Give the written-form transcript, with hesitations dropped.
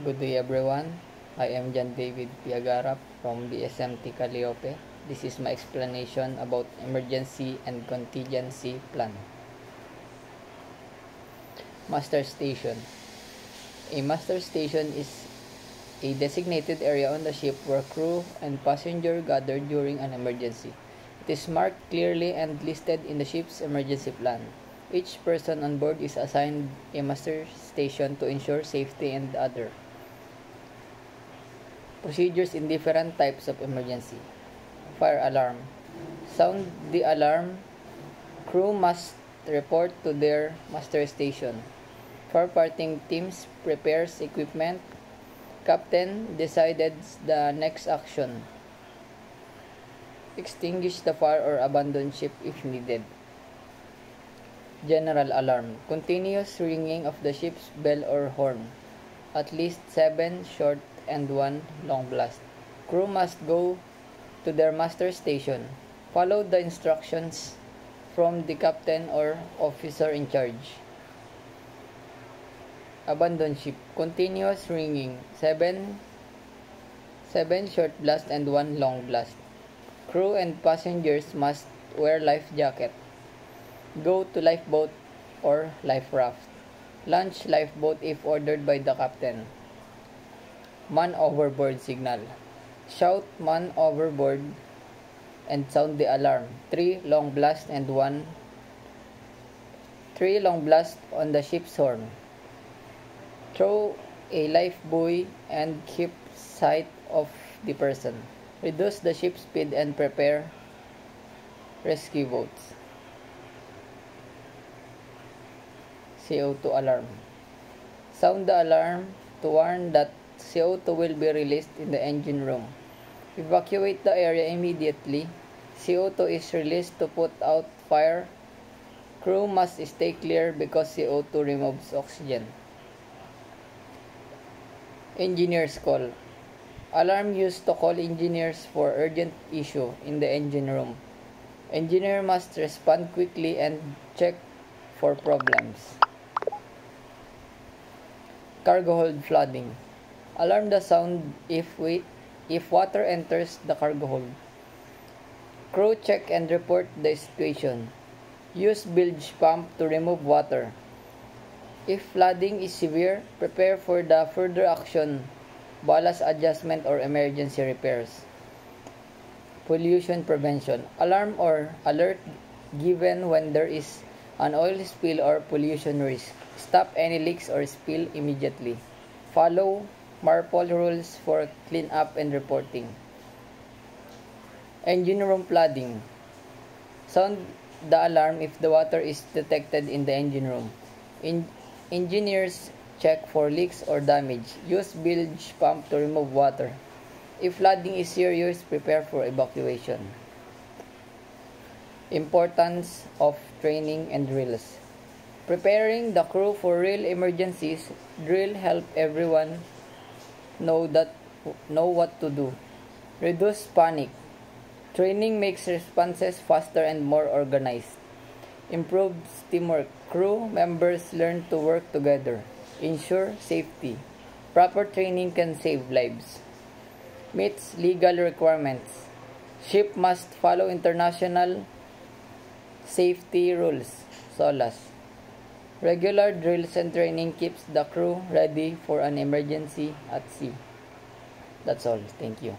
Good day everyone. I am John David Piagarap from the SMT Calliope. This is my explanation about emergency and contingency plan. Master station. A master station is a designated area on the ship where crew and passenger gather during an emergency. It is marked clearly and listed in the ship's emergency plan. Each person on board is assigned a master station to ensure safety and other procedures in different types of emergency. Fire alarm. Sound the alarm. Crew must report to their master station. Firefighting teams prepares equipment. Captain decides the next action. Extinguish the fire or abandon ship if needed. General alarm. Continuous ringing of the ship's bell or horn. At least 7 short and 1 long blast. Crew must go to their master station. Follow the instructions from the captain or officer in charge. Abandon ship. Continuous ringing. 7 short blast and 1 long blast. Crew and passengers must wear life jacket. Go to lifeboat or life raft. Launch lifeboat if ordered by the captain. Man overboard signal. Shout man overboard and sound the alarm. 3 long blast and 3 long blast on the ship's horn. Throw a life buoy and keep sight of the person. Reduce the ship's speed and prepare rescue boats. CO2 alarm. Sound the alarm to warn that CO2 will be released in the engine room. Evacuate the area immediately. CO2 is released to put out fire. Crew must stay clear because CO2 removes oxygen. Engineer's call. Alarm used to call engineers for urgent issue in the engine room. Engineer must respond quickly and check for problems. Cargo hold flooding. Alarm the sound if water enters the cargo hold. Crew check and report the situation. Use bilge pump to remove water. If flooding is severe, prepare for the further action, ballast adjustment or emergency repairs. Pollution prevention. Alarm or alert given when there is an oil spill or pollution risk. Stop any leaks or spill immediately. Follow MARPOL rules for cleanup and reporting. Engine room flooding. Sound the alarm if the water is detected in the engine room. Engineers check for leaks or damage. Use bilge pump to remove water. If flooding is serious, prepare for evacuation. Importance of training and drills. Preparing the crew for real emergencies. Drill help everyone know what to do. Reduce panic. Training makes responses faster and more organized. Improves teamwork. Crew members learn to work together. Ensure safety. Proper training can save lives. Meets legal requirements. Ship must follow international safety rules. SOLAS. Regular drills and training keeps the crew ready for an emergency at sea. That's all. Thank you.